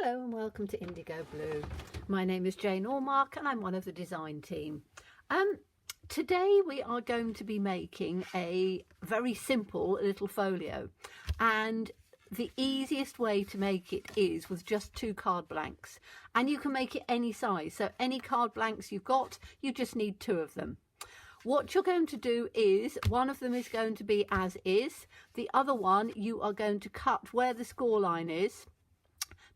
Hello and welcome to Indigo Blue. My name is Jane Allmark and I'm one of the design team. Today we are going to be making a very simple little folio, and the easiest way to make it is with just 2 card blanks, and you can make it any size. So any card blanks you've got, you just need 2 of them. What you're going to do is, one of them is going to be as is, the other one you are going to cut where the score line is,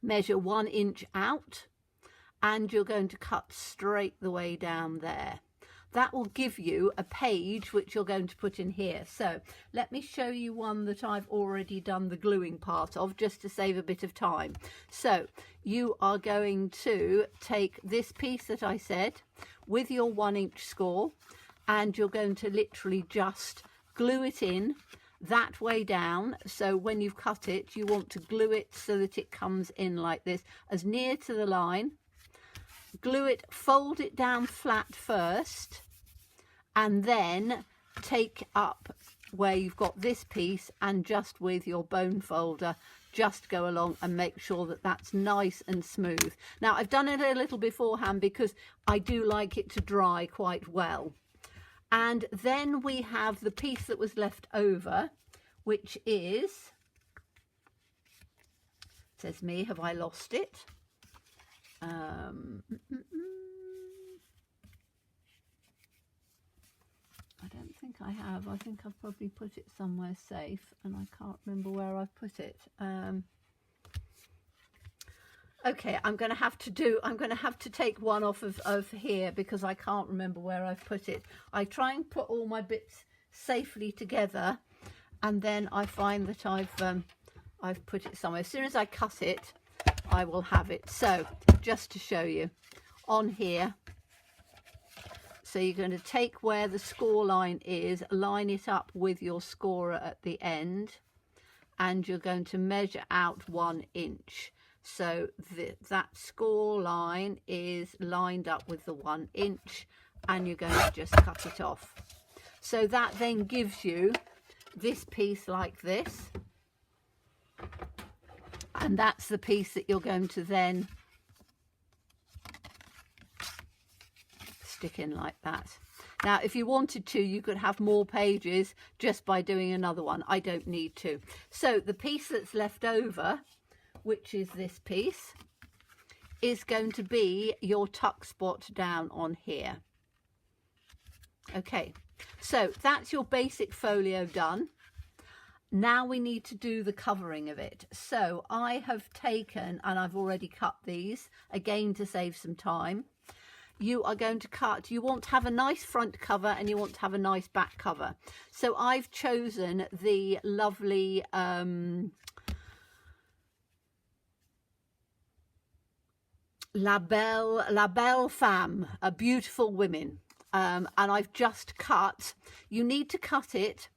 measure 1 inch out, and you're going to cut straight the way down there. That will give you a page which you're going to put in here. So let me show you one that I've already done the gluing part of, just to save a bit of time. So you are going to take this piece that I said with your 1 inch score, and you're going to literally just glue it in that way down. So when you've cut it, you want to glue it so that it comes in like this, as near to the line. Glue it, fold it down flat first, and then take up where you've got this piece, and just with your bone folder just go along and make sure that that's nice and smooth. Now I've done it a little beforehand because I do like it to dry quite well. And then we have the piece that was left over, which is, says me, have I lost it? I don't think I have. I think I've probably put it somewhere safe and I can't remember where I've put it. Okay, I'm going to have to take one off of here because I can't remember where I've put it. I try and put all my bits safely together, and then I find that I've put it somewhere. As soon as I cut it, I will have it. So just to show you on here, so you're going to take where the score line is, line it up with your scorer at the end, and you're going to measure out 1 inch. So that score line is lined up with the 1 inch, and you're going to just cut it off. So that then gives you this piece like this, and that's the piece that you're going to then stick in like that. Now if you wanted to, you could have more pages just by doing another one. I don't need to. So the piece that's left over, which is this piece, is going to be your tuck spot down on here. Okay, so that's your basic folio done. Now we need to do the covering of it. So I have taken, and I've already cut these again to save some time. You are going to cut, you want to have a nice front cover and you want to have a nice back cover. So I've chosen the lovely La Belle Femme, a beautiful women, and I've just cut. You need to cut it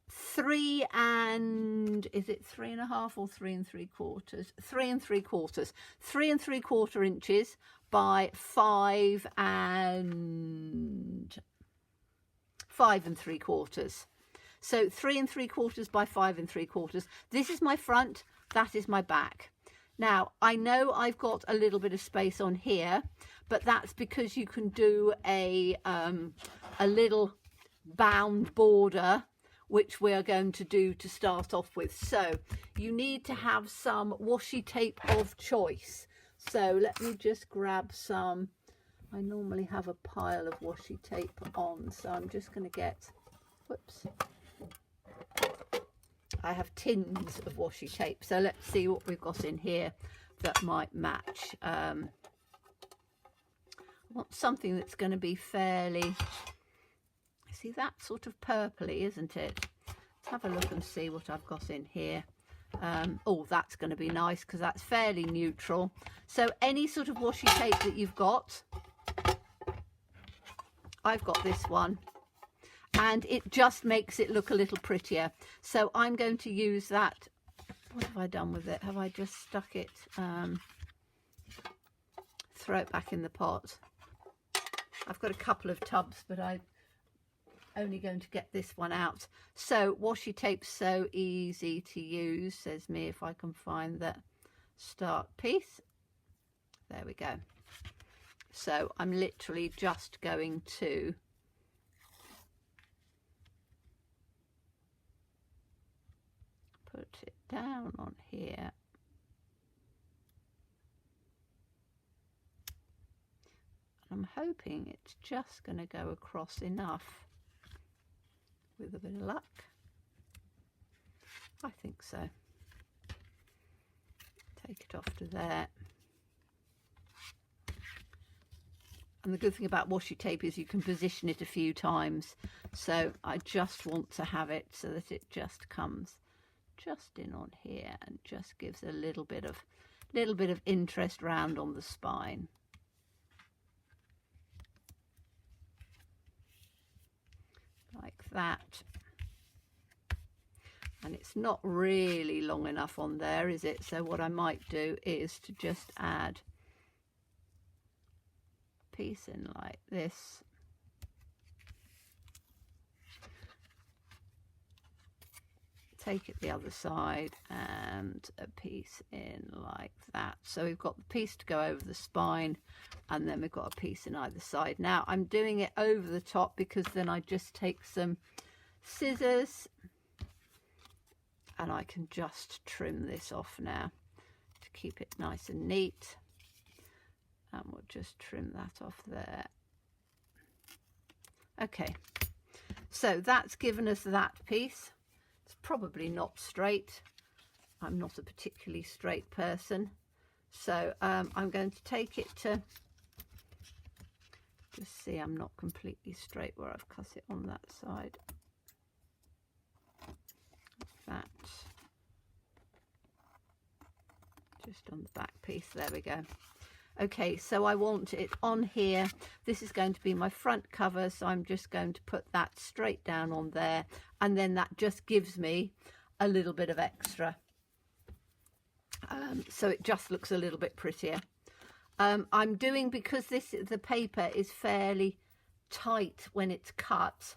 3 and, is it 3.5 or 3 3/4? 3 3/4. 3 3/4 inches by 5 3/4. So 3 3/4 by 5 3/4. This is my front, that is my back. Now, I know I've got a little bit of space on here, but that's because you can do a little bound border, which we are going to do to start off with. So you need to have some washi tape of choice. So let me just grab some. I normally have a pile of washi tape on, so I'm just going to get, whoops. I have tins of washi tape, so let's see what we've got in here that might match. I want something that's going to be fairly, see, that sort of purpley, isn't it? Let's have a look and see what I've got in here. Oh, that's going to be nice because that's fairly neutral. So any sort of washi tape that you've got, I've got this one, and it just makes it look a little prettier. So I'm going to use that. What have I done with it? Have I just stuck it? Throw it back in the pot. I've got a couple of tubs, but I'm only going to get this one out. So washi tape's so easy to use, says me, if I can find that start piece. There we go. So I'm literally just going to put it down on here. I'm hoping it's just going to go across enough with a bit of luck. I think so. Take it off to there. And the good thing about washi tape is you can position it a few times. So I just want to have it so that it just comes just in on here and just gives a little bit of interest round on the spine. Like that. And it's not really long enough on there, is it? So what I might do is to just add a piece in like this. Take it the other side and a piece in like that. So we've got the piece to go over the spine, and then we've got a piece in either side. Now I'm doing it over the top because then I just take some scissors and I can just trim this off now to keep it nice and neat. And we'll just trim that off there. Okay, so that's given us that piece. It's probably not straight. I'm not a particularly straight person. So I'm going to take it to, just see I'm not completely straight where I've cut it on that side. That. Just on the back piece, there we go. Okay, so I want it on here. This is going to be my front cover, so I'm just going to put that straight down on there, and then that just gives me a little bit of extra. So it just looks a little bit prettier. I'm doing, because the paper is fairly tight when it's cut,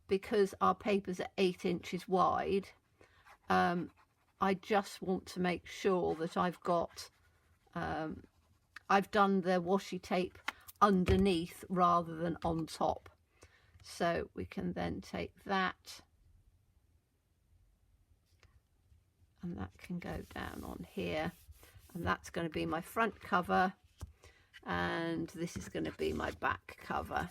because our paper's at 8 inches wide, I just want to make sure that I've got I've done the washi tape underneath rather than on top. So we can then take that, and that can go down on here, and that's going to be my front cover, and this is going to be my back cover.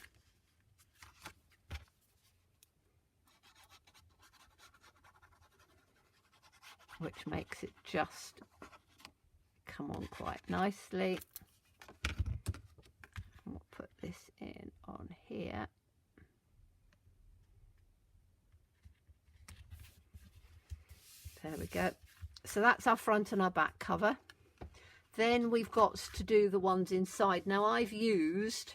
Which makes it just come on quite nicely. And we'll put this in on here. There we go. So that's our front and our back cover. Then we've got to do the ones inside. Now I've used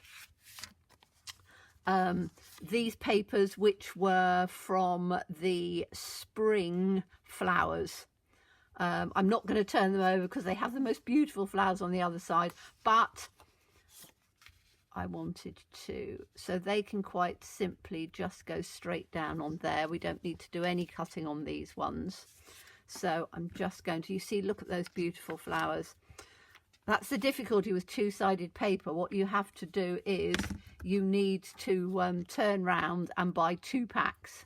these papers which were from the spring flowers. I'm not going to turn them over because they have the most beautiful flowers on the other side, but I wanted to, so they can quite simply just go straight down on there. We don't need to do any cutting on these ones. So I'm just going to, you see, look at those beautiful flowers. That's the difficulty with two-sided paper. What you have to do is you need to turn round and buy 2 packs,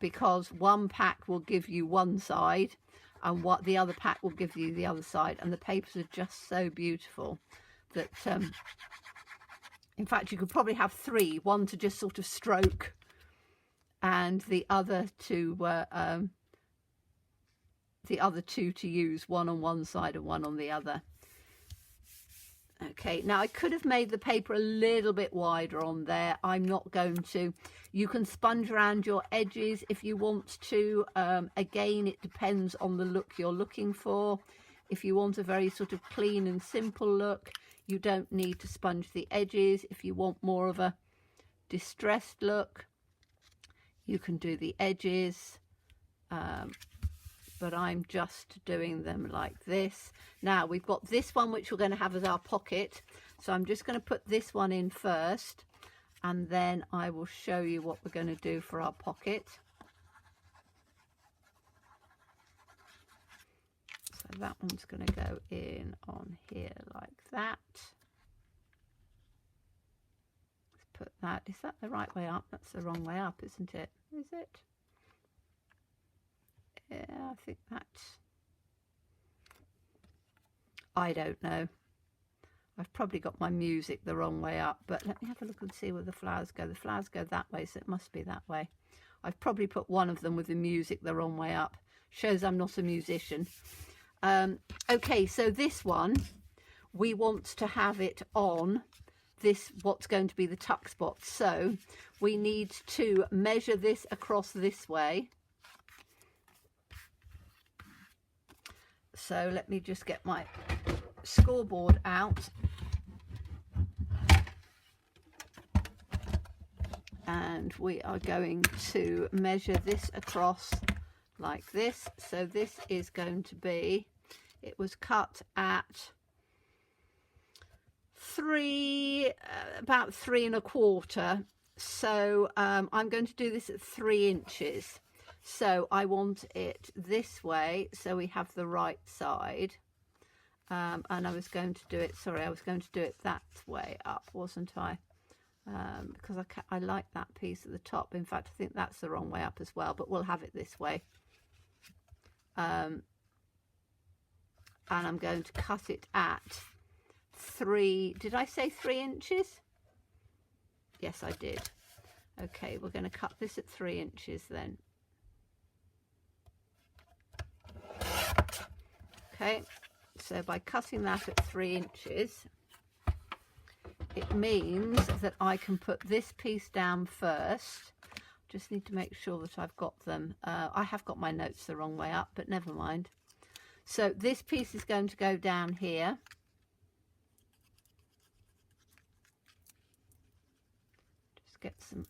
because one pack will give you one side and what the other pack will give you the other side, and the papers are just so beautiful that in fact you could probably have 3, one to just sort of stroke and the other two to use, one on one side and one on the other. Okay, now I could have made the paper a little bit wider on there. I'm not going to. You can sponge around your edges if you want to. Again, it depends on the look you're looking for. If you want a very sort of clean and simple look, you don't need to sponge the edges. If you want more of a distressed look, you can do the edges. But I'm just doing them like this. Now we've got this one which we're going to have as our pocket, so I'm just going to put this one in first, and then I will show you what we're going to do for our pocket. So that one's going to go in on here like that. Let's put that. Is that the right way up? That's the wrong way up, isn't it? Is it? Yeah, I think that's... I don't know. I've probably got my music the wrong way up, but let me have a look and see where the flowers go. The flowers go that way, so it must be that way. I've probably put one of them with the music the wrong way up. Shows I'm not a musician. Okay, so this one, we want to have it on this, what's going to be the tuck spot. So we need to measure this across this way. So let me just get my scoreboard out. And we are going to measure this across like this. So this is going to be, it was cut at about 3 1/4. So I'm going to do this at 3 inches. So I want it this way, so we have the right side. And I was going to do it, sorry, I was going to do it that way up, wasn't I? Because I like that piece at the top. In fact, I think that's the wrong way up as well, but we'll have it this way. And I'm going to cut it at 3, did I say 3 inches? Yes, I did. Okay, we're going to cut this at 3 inches then. Okay, so by cutting that at 3 inches, it means that I can put this piece down first. Just need to make sure that I've got them. I have got my notes the wrong way up, but never mind. So this piece is going to go down here. Just get some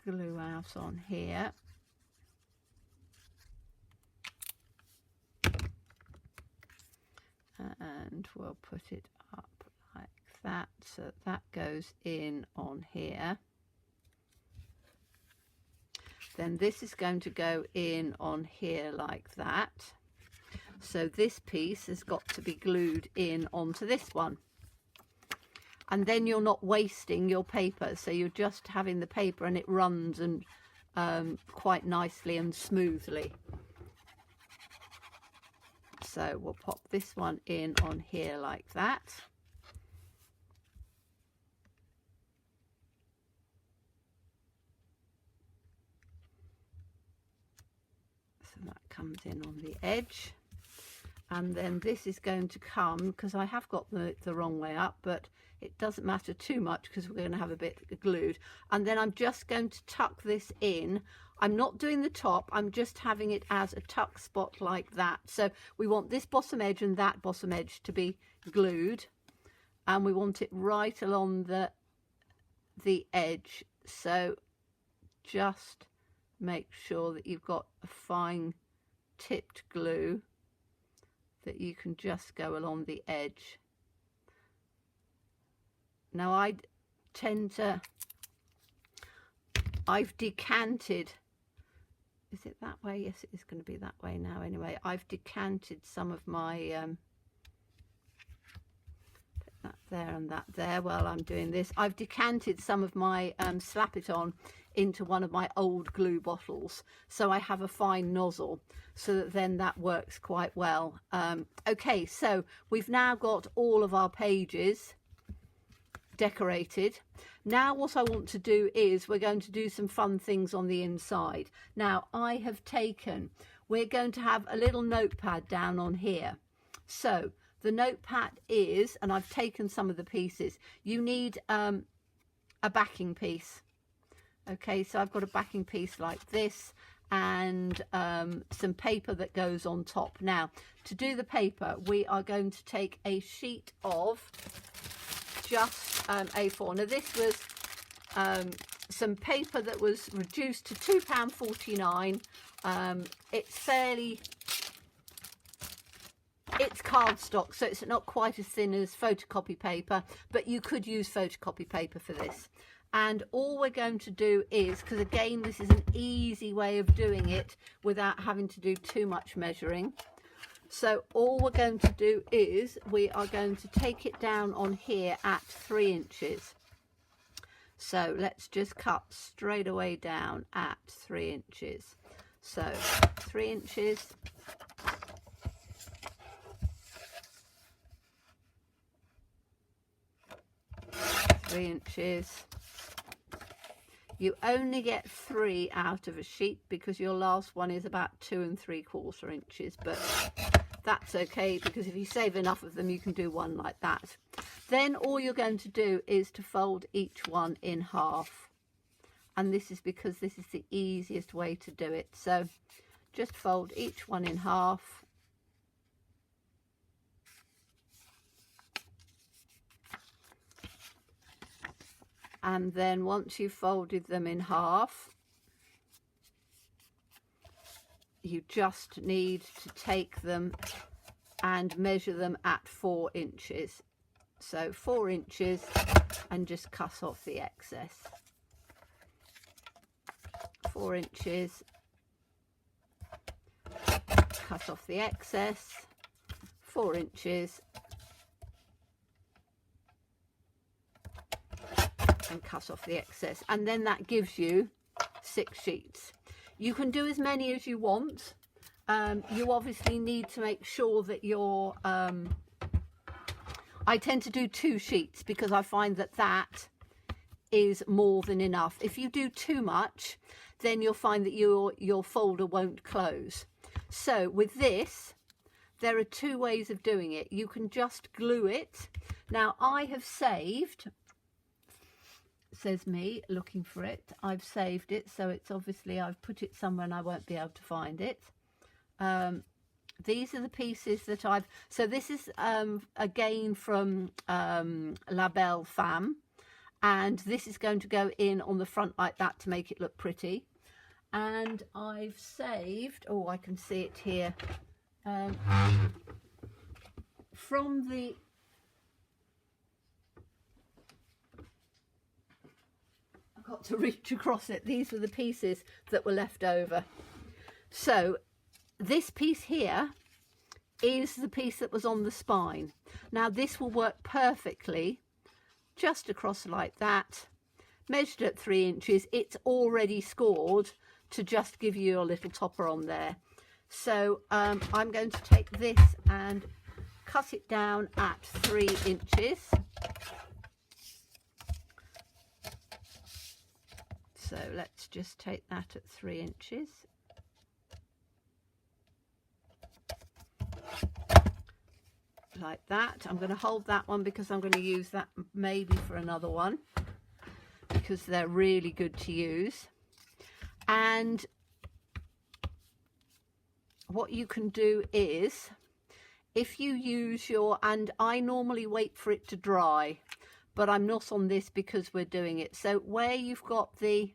glue out on here. And we'll put it up like that, so that goes in on here. Then this is going to go in on here like that. So this piece has got to be glued in onto this one. And then you're not wasting your paper, so you're just having the paper and it runs and quite nicely and smoothly. So we'll pop this one in on here like that. So that comes in on the edge. And then this is going to come, because I have got the wrong way up, but it doesn't matter too much because we're going to have a bit glued. And then I'm just going to tuck this in. I'm not doing the top, I'm just having it as a tuck spot like that. So we want this bottom edge and that bottom edge to be glued, and we want it right along the edge. So just make sure that you've got a fine tipped glue that you can just go along the edge. Now I've decanted. Is it that way? Yes, it is going to be that way now. Anyway, I've decanted some of my put that there and that there while I'm doing this. I've decanted some of my Slap It On into one of my old glue bottles, so I have a fine nozzle, so that then that works quite well. Okay, so we've now got all of our pages decorated. Now what I want to do is we're going to do some fun things on the inside. Now I have taken, we're going to have a little notepad down on here. So the notepad is, and I've taken some of the pieces, you need a backing piece. Okay, so I've got a backing piece like this, and some paper that goes on top. Now to do the paper, we are going to take a sheet of just A4. Now this was some paper that was reduced to £2.49. It's cardstock, so it's not quite as thin as photocopy paper, but you could use photocopy paper for this. And all we're going to do is, because again this is an easy way of doing it without having to do too much measuring, So all we're going to do is we are going to take it down on here at 3 inches. So let's just cut straight away down at 3 inches. So 3 inches. 3 inches. You only get 3 out of a sheet because your last one is about 2 3/4 inches, but that's okay because if you save enough of them you can do one like that. Then all you're going to do is to fold each one in half, and this is because this is the easiest way to do it. So just fold each one in half. And then once you've folded them in half, you just need to take them and measure them at 4 inches. So 4 inches, and just cut off the excess. 4 inches, cut off the excess. 4 inches, and cut off the excess, and then that gives you 6 sheets. You can do as many as you want. You obviously need to make sure that your I tend to do 2 sheets because I find that that is more than enough. If you do too much, then you'll find that your folder won't close. So with this, there are 2 ways of doing it. You can just glue it. Now I have saved, says me looking for it, I've saved it, so it's obviously I've put it somewhere and I won't be able to find it. These are the pieces that I've, so this is again from La Belle Femme, and this is going to go in on the front like that to make it look pretty. And I've saved, oh I can see it here, from the got to reach across it. These were the pieces that were left over. So this piece here is the piece that was on the spine. Now this will work perfectly just across like that, measured at 3 inches. It's already scored to just give you a little topper on there. So I'm going to take this and cut it down at 3 inches. So let's just take that at 3 inches. Like that. I'm going to hold that one because I'm going to use that maybe for another one, because they're really good to use. And what you can do is, if you use your, and I normally wait for it to dry, but I'm not on this because we're doing it. So where you've got it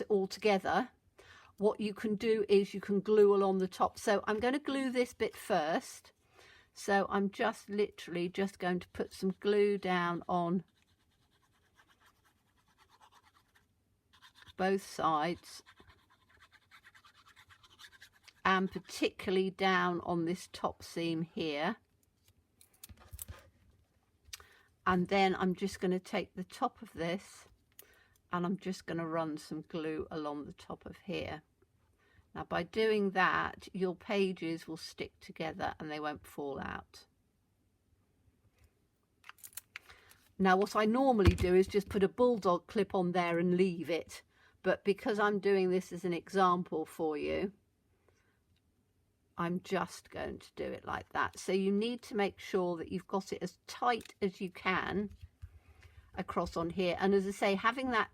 all together, what you can do is you can glue along the top. So I'm going to glue this bit first. So I'm just literally just going to put some glue down on both sides, and particularly down on this top seam here. And then I'm just going to take the top of this and I'm just going to run some glue along the top of here. Now by doing that, your pages will stick together and they won't fall out. Now what I normally do is just put a bulldog clip on there and leave it, but because I'm doing this as an example for you, I'm just going to do it like that. So you need to make sure that you've got it as tight as you can across on here. And as I say, having that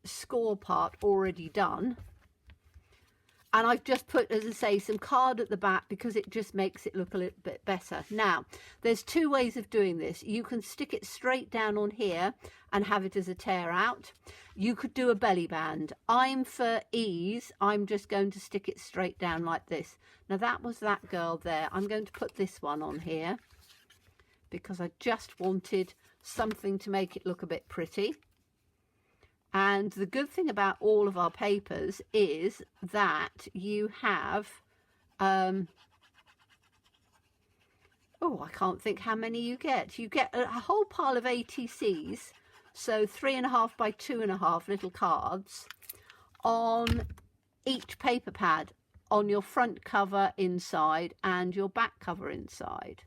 score part already done, and I've just put, as I say, some card at the back because it just makes it look a little bit better. Now, there's 2 ways of doing this. You can stick it straight down on here and have it as a tear out. You could do a belly band. For ease, I'm just going to stick it straight down like this. Now that was that girl there. I'm going to put this one on here because I just wanted something to make it look a bit pretty. And the good thing about all of our papers is that you have, oh, I can't think how many you get. You get a whole pile of ATCs, so 3.5 by 2.5 little cards on each paper pad, on your front cover inside and your back cover inside.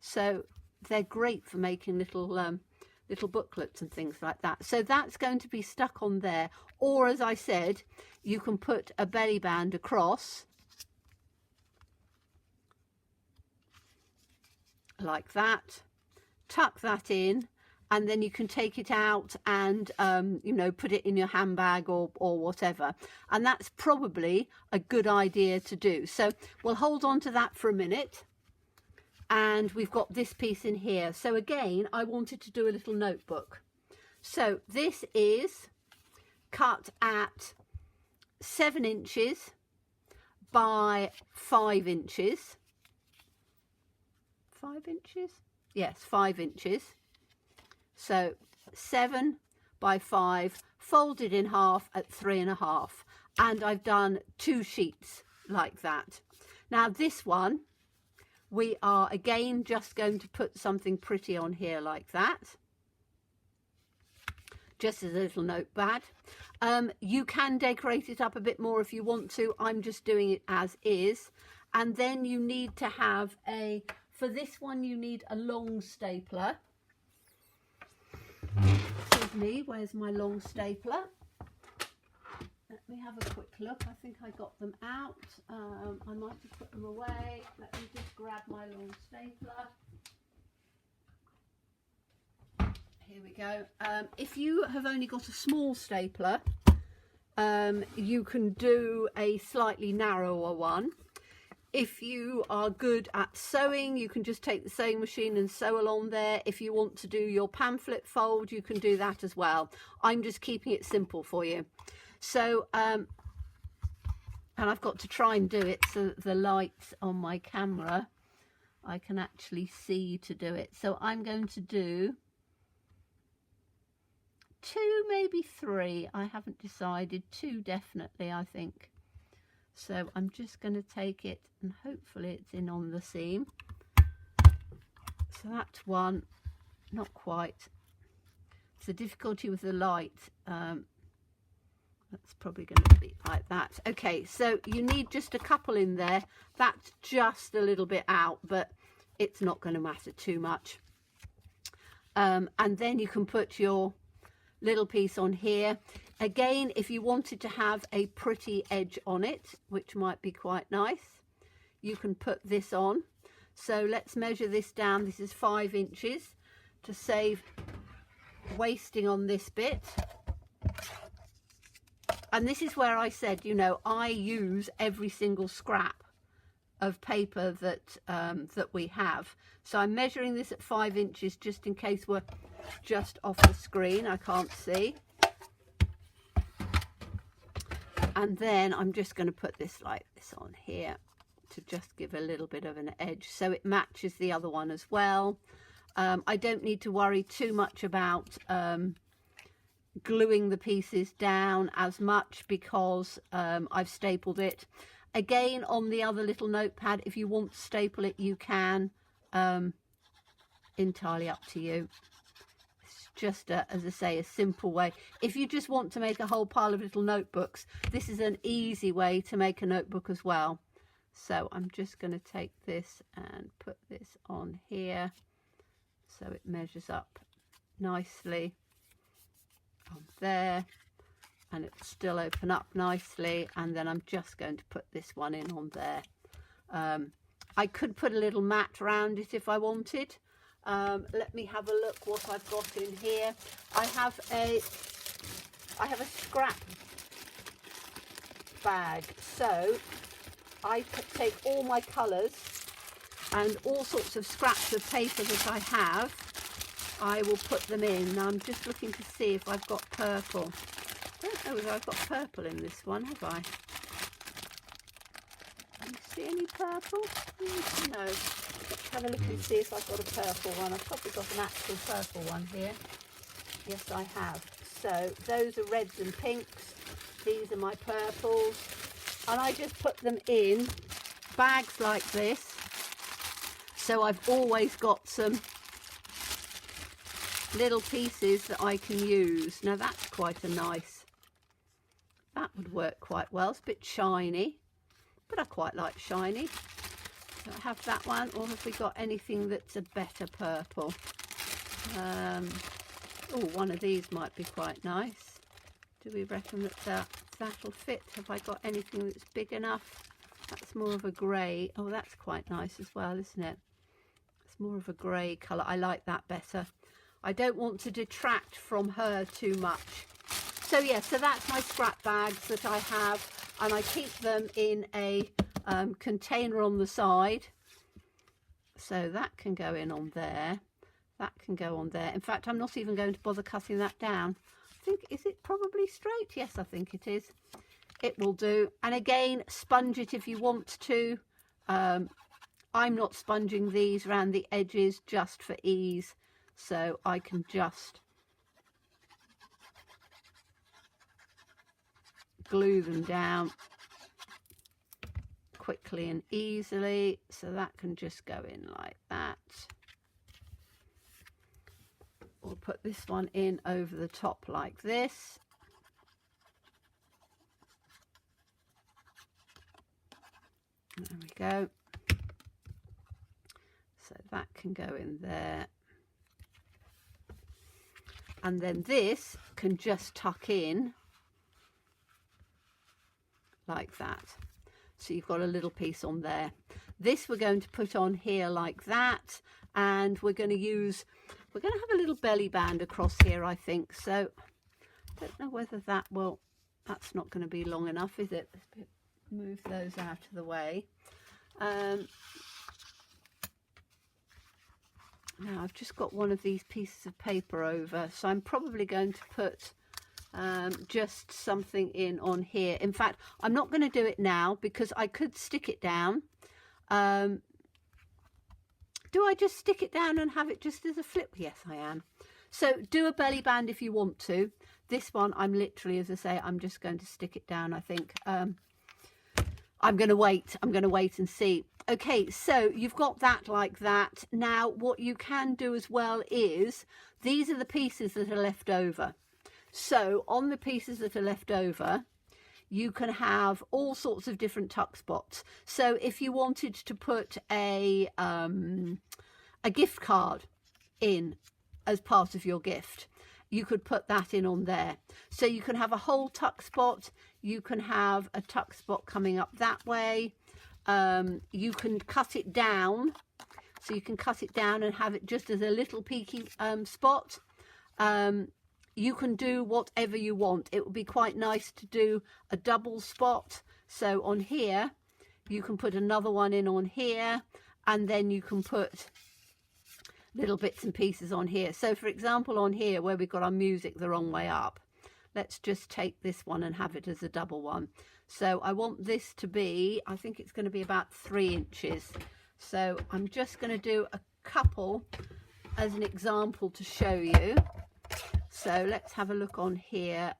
So they're great for making little little booklets and things like that. So that's going to be stuck on there, or as I said, you can put a belly band across like that, tuck that in, and then you can take it out and you know, put it in your handbag or whatever. And that's probably a good idea to do. So we'll hold on to that for a minute. And we've got this piece in here. So again, I wanted to do a little notebook. So this is cut at 7 inches by 5 inches. 5 inches? Yes, 5 inches. So 7 by 5, folded in half at 3.5. And I've done 2 sheets like that. Now this one, we are again just going to put something pretty on here like that, just as a little notepad. You can decorate it up a bit more if you want to. I'm just doing it as is. And then you need to have for this one you need a long stapler. Excuse me, where's my long stapler? Let me have a quick look. I think I got them out. I might have put them away. Let me just grab my long stapler. Here we go. If you have only got a small stapler, you can do a slightly narrower one. If you are good at sewing, you can just take the sewing machine and sew along there. If you want to do your pamphlet fold, you can do that as well. I'm just keeping it simple for you. So, and I've got to try and do it so that the light on my camera, I can actually see to do it. So I'm going to do 2, maybe 3. I haven't decided. 2 definitely, I think. So I'm just going to take it and hopefully it's in on the seam. So that's one, not quite. It's the difficulty with the light. That's probably going to be like that. Okay, so you need just a couple in there. That's just a little bit out, but it's not going to matter too much. And then you can put your little piece on here. Again, if you wanted to have a pretty edge on it, which might be quite nice, you can put this on. So let's measure this down. This is 5 inches to save wasting on this bit. And this is where I said, you know, I use every single scrap of paper that that we have. So I'm measuring this at 5 inches just in case we're just off the screen. I can't see. And then I'm just going to put this like this on here to just give a little bit of an edge so it matches the other one as well. I don't need to worry too much about gluing the pieces down as much because I've stapled it. Again, on the other little notepad, if you want to staple it, you can. Entirely up to you. It's just, as I say, a simple way. If you just want to make a whole pile of little notebooks, this is an easy way to make a notebook as well. So I'm just going to take this and put this on here so it measures up nicely on there, and it'll still open up nicely. And then I'm just going to put this one in on there. I could put a little mat around it if I wanted. Let me have a look what I've got in here. I have a scrap bag, so I take all my colours and all sorts of scraps of paper that I have. I will put them in. Now I'm just looking to see if I've got purple. I don't know if I've got purple in this one, have I? Can you see any purple? No. Let's have a look and see if I've got a purple one. I've probably got an actual purple one here. Yes, I have. So those are reds and pinks. These are my purples. And I just put them in bags like this. So I've always got some little pieces that I can use. Now that's quite a nice, that would work quite well. It's a bit shiny, but I quite like shiny. So I have that one, or have we got anything that's a better purple? Oh, one of these might be quite nice. Do we reckon that that'll fit? Have I got anything that's big enough? That's more of a grey. Oh, that's quite nice as well, isn't it? It's more of a grey colour. I like that better. I don't want to detract from her too much. So yeah, so that's my scrap bags that I have, and I keep them in a container on the side. So that can go in on there. That can go on there. In fact, I'm not even going to bother cutting that down. I think, is it probably straight? Yes, I think it is. It will do. And again, sponge it if you want to. I'm not sponging these around the edges just for ease. So I can just glue them down quickly and easily. So that can just go in like that. We'll put this one in over the top like this. There we go. So that can go in there. And then this can just tuck in like that. So you've got a little piece on there. This we're going to put on here like that. And we're going to have a little belly band across here, I think. So I don't know whether that will, that's not going to be long enough, is it? Let's move those out of the way. Now I've just got one of these pieces of paper over, so I'm probably going to put just something in on here. In fact, I'm not going to do it now because I could stick it down. Do I just stick it down and have it just as a flip? Yes, I am. So do a belly band if you want to. This one, I'm literally, as I say, I'm just going to stick it down, I think. I'm going to wait and see. Okay, so you've got that like that. Now, what you can do as well is, these are the pieces that are left over. So on the pieces that are left over, you can have all sorts of different tuck spots. So if you wanted to put a gift card in as part of your gift, you could put that in on there. So you can have a whole tuck spot. You can have a tuck spot coming up that way. You can cut it down. So you can cut it down and have it just as a little peaky spot. You can do whatever you want. It would be quite nice to do a double spot. So on here, you can put another one in on here, and then you can put little bits and pieces on here. So for example, on here where we've got our music the wrong way up, let's just take this one and have it as a double one. So I want this to be, I think it's going to be about 3 inches. So I'm just going to do a couple as an example to show you. So let's have a look on here.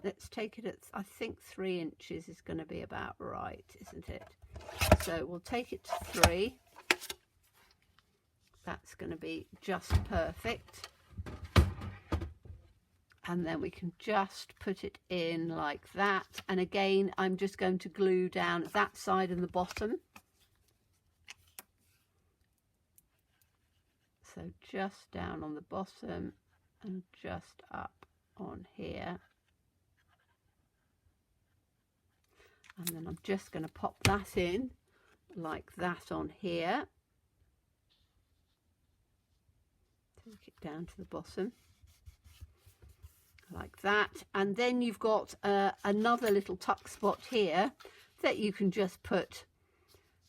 Let's take it at, I think 3 inches is going to be about right, isn't it? So we'll take it to 3. That's going to be just perfect. And then we can just put it in like that. And again, I'm just going to glue down that side and the bottom. So just down on the bottom and just up on here. And then I'm just going to pop that in like that on here. Take it down to the bottom like that, and then you've got another little tuck spot here that you can just put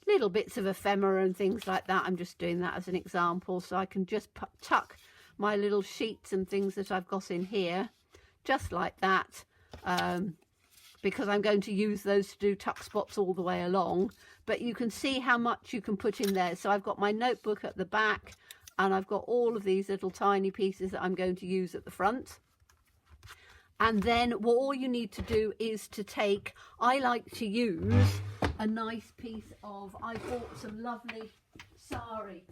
little bits of ephemera and things like that. I'm just doing that as an example, so I can just tuck my little sheets and things that I've got in here just like that, because I'm going to use those to do tuck spots all the way along. But you can see how much you can put in there. So I've got my notebook at the back, and I've got all of these little tiny pieces that I'm going to use at the front. And then all you need to do is to take, I like to use a nice piece of, I bought some lovely sari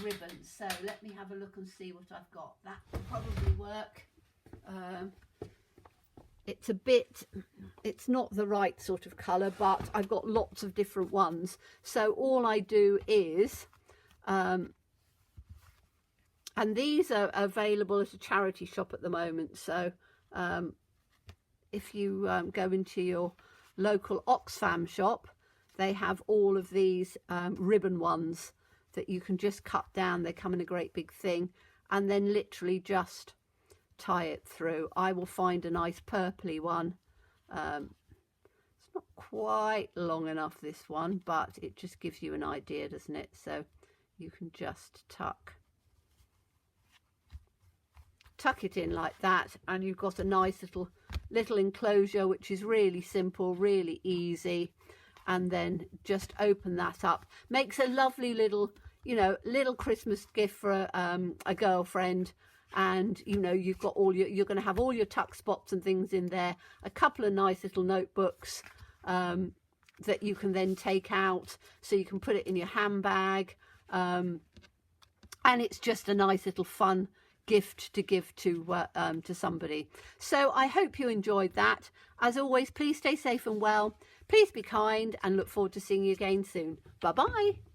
ribbons. So let me have a look and see what I've got. That will probably work. It's not the right sort of colour, but I've got lots of different ones. So all I do is, and these are available at a charity shop at the moment. So if you go into your local Oxfam shop, they have all of these ribbon ones that you can just cut down. They come in a great big thing, and then literally just tie it through. I will find a nice purpley one. It's not quite long enough, this one, but it just gives you an idea, doesn't it? So you can just tuck it in like that, and you've got a nice little enclosure, which is really simple, really easy. And then just open that up. Makes a lovely little, you know, little Christmas gift for a girlfriend. And you know, you've got you're going to have all your tuck spots and things in there. A couple of nice little notebooks that you can then take out, so you can put it in your handbag. And it's just a nice little fun gift to give to somebody. So I hope you enjoyed that. As always, please stay safe and well. Please be kind, and look forward to seeing you again soon. Bye bye.